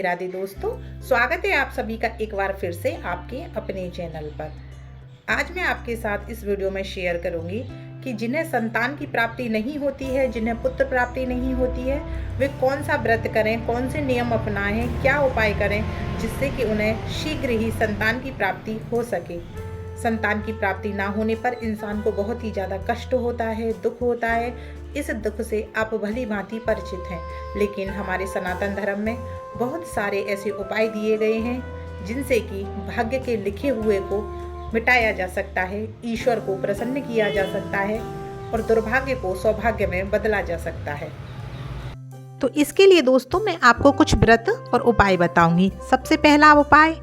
राधे राधे दोस्तों, स्वागत है आप सभी का एक बार फिर से आपके अपने चैनल पर। आज मैं आपके साथ इस वीडियो में शेयर करूंगी कि जिन्हें संतान की प्राप्ति नहीं होती है, जिन्हें पुत्र प्राप्ति नहीं होती है, वे कौन सा व्रत करें, कौन से नियम अपनाएं, क्या उपाय करें जिससे कि उन्हें शीघ्र ही संतान की प्राप्ति हो सके। संतान की प्राप्ति ना होने पर इंसान को बहुत ही ज़्यादा कष्ट होता है, दुख होता है। इस दुख से आप भली भांति परिचित हैं, लेकिन हमारे सनातन धर्म में बहुत सारे ऐसे उपाय दिए गए हैं जिनसे कि भाग्य के लिखे हुए को मिटाया जा सकता है, ईश्वर को प्रसन्न किया जा सकता है और दुर्भाग्य को सौभाग्य में बदला जा सकता है। तो इसके लिए दोस्तों मैं आपको कुछ व्रत और उपाय बताऊंगी। सबसे पहला उपाय,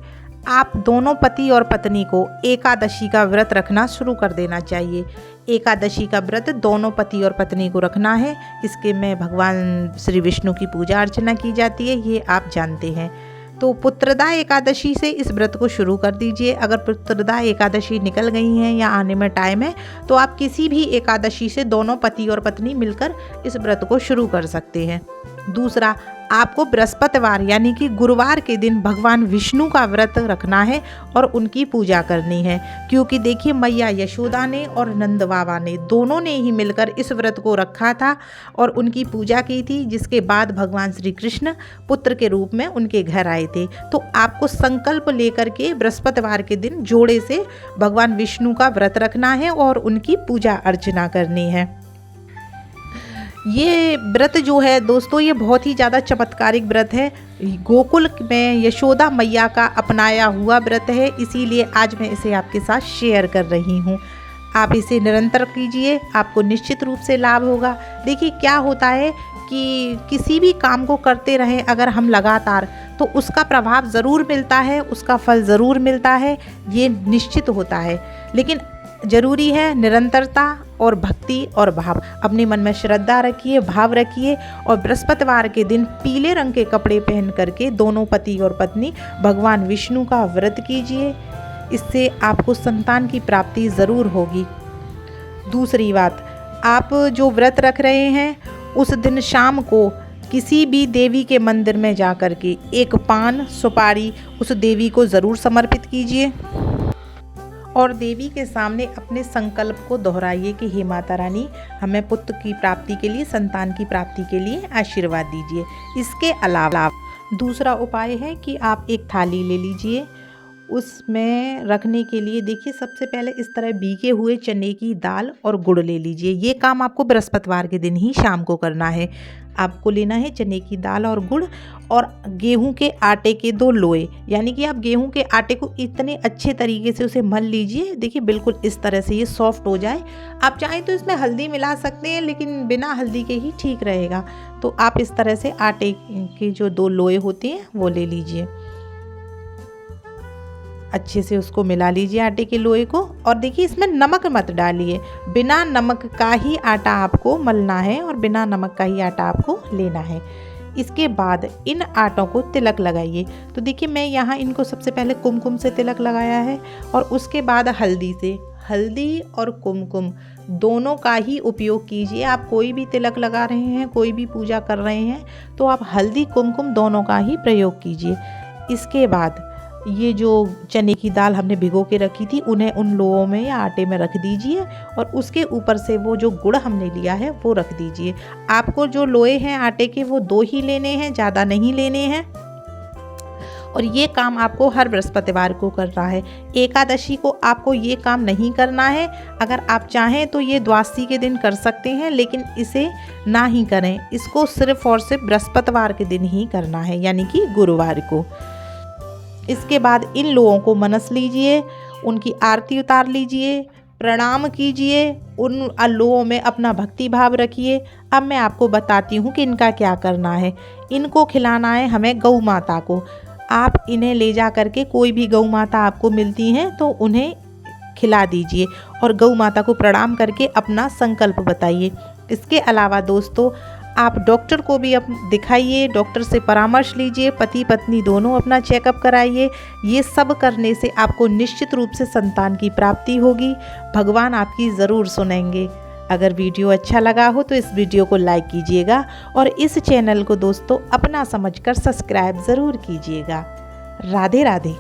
आप दोनों पति और पत्नी को एकादशी का व्रत रखना शुरू कर देना चाहिए। एकादशी का व्रत दोनों पति और पत्नी को रखना है। इसके में भगवान श्री विष्णु की पूजा अर्चना की जाती है, ये आप जानते हैं। तो पुत्रदा एकादशी से इस व्रत को शुरू कर दीजिए। अगर पुत्रदा एकादशी निकल गई हैं या आने में टाइम है तो आप किसी भी एकादशी से दोनों पति और पत्नी मिलकर इस व्रत को शुरू कर सकते हैं। दूसरा, आपको बृहस्पतिवार यानी कि गुरुवार के दिन भगवान विष्णु का व्रत रखना है और उनकी पूजा करनी है, क्योंकि देखिए मैया यशोदा ने और नंद बाबा ने दोनों ने ही मिलकर इस व्रत को रखा था और उनकी पूजा की थी, जिसके बाद भगवान श्री कृष्ण पुत्र के रूप में उनके घर आए थे। तो आपको संकल्प लेकर के बृहस्पतिवार के दिन जोड़े से भगवान विष्णु का व्रत रखना है और उनकी पूजा अर्चना करनी है। ये व्रत जो है दोस्तों, ये बहुत ही ज़्यादा चमत्कारिक व्रत है। गोकुल में यशोदा मैया का अपनाया हुआ व्रत है, इसीलिए आज मैं इसे आपके साथ शेयर कर रही हूँ। आप इसे निरंतर कीजिए, आपको निश्चित रूप से लाभ होगा। देखिए क्या होता है कि किसी भी काम को करते रहें अगर हम लगातार, तो उसका प्रभाव ज़रूर मिलता है, उसका फल ज़रूर मिलता है, ये निश्चित होता है। लेकिन जरूरी है निरंतरता और भक्ति और भाव। अपने मन में श्रद्धा रखिए, भाव रखिए और बृहस्पतिवार के दिन पीले रंग के कपड़े पहन करके दोनों पति और पत्नी भगवान विष्णु का व्रत कीजिए। इससे आपको संतान की प्राप्ति ज़रूर होगी। दूसरी बात, आप जो व्रत रख रहे हैं उस दिन शाम को किसी भी देवी के मंदिर में जा कर के एक पान सुपारी उस देवी को ज़रूर समर्पित कीजिए और देवी के सामने अपने संकल्प को दोहराइए कि हे माता रानी, हमें पुत्र की प्राप्ति के लिए, संतान की प्राप्ति के लिए आशीर्वाद दीजिए। इसके अलावा दूसरा उपाय है कि आप एक थाली ले लीजिए। उसमें रखने के लिए देखिए सबसे पहले इस तरह भीगे हुए चने की दाल और गुड़ ले लीजिए। ये काम आपको बृहस्पतिवार के दिन ही शाम को करना है। आपको लेना है चने की दाल और गुड़ और गेहूं के आटे के 2 लोए, यानी कि आप गेहूं के आटे को इतने अच्छे तरीके से उसे मल लीजिए। देखिए बिल्कुल इस तरह से ये सॉफ्ट हो जाए। आप चाहें तो इसमें हल्दी मिला सकते हैं, लेकिन बिना हल्दी के ही ठीक रहेगा। तो आप इस तरह से आटे के जो 2 लोए होते हैं वो ले लीजिए, अच्छे से उसको मिला लीजिए आटे के लोए को। और देखिए इसमें नमक मत डालिए, बिना नमक का ही आटा आपको मलना है और बिना नमक का ही आटा आपको लेना है। इसके बाद इन आटों को तिलक लगाइए। तो देखिए मैं यहाँ इनको सबसे पहले कुमकुम से तिलक लगाया है और उसके बाद हल्दी से। हल्दी और कुमकुम दोनों का ही उपयोग कीजिए। आप कोई भी तिलक लगा रहे हैं, कोई भी पूजा कर रहे हैं, तो आप हल्दी कुमकुम दोनों का ही प्रयोग कीजिए। इसके बाद ये जो चने की दाल हमने भिगो के रखी थी उन्हें उन लोगों में या आटे में रख दीजिए और उसके ऊपर से वो जो गुड़ हमने लिया है वो रख दीजिए। आपको जो लोए हैं आटे के वो 2 ही लेने हैं, ज़्यादा नहीं लेने हैं। और ये काम आपको हर बृहस्पतिवार को करना है। एकादशी को आपको ये काम नहीं करना है। अगर आप चाहें तो ये द्वादशी के दिन कर सकते हैं, लेकिन इसे ना ही करें। इसको सिर्फ और सिर्फ बृहस्पतिवार के दिन ही करना है, यानी कि गुरुवार को। इसके बाद इन लोगों को मनस लीजिए, उनकी आरती उतार लीजिए, प्रणाम कीजिए, उन लोगों में अपना भक्ति भाव रखिए। अब मैं आपको बताती हूँ कि इनका क्या करना है। इनको खिलाना है हमें गौ माता को। आप इन्हें ले जा करके, कोई भी गौ माता आपको मिलती हैं तो उन्हें खिला दीजिए और गौ माता को प्रणाम करके अपना संकल्प बताइए। इसके अलावा दोस्तों आप डॉक्टर को भी दिखाइए, डॉक्टर से परामर्श लीजिए, पति पत्नी दोनों अपना चेकअप कराइए। ये सब करने से आपको निश्चित रूप से संतान की प्राप्ति होगी। भगवान आपकी ज़रूर सुनेंगे। अगर वीडियो अच्छा लगा हो तो इस वीडियो को लाइक कीजिएगा और इस चैनल को दोस्तों अपना समझकर सब्सक्राइब ज़रूर कीजिएगा। राधे राधे।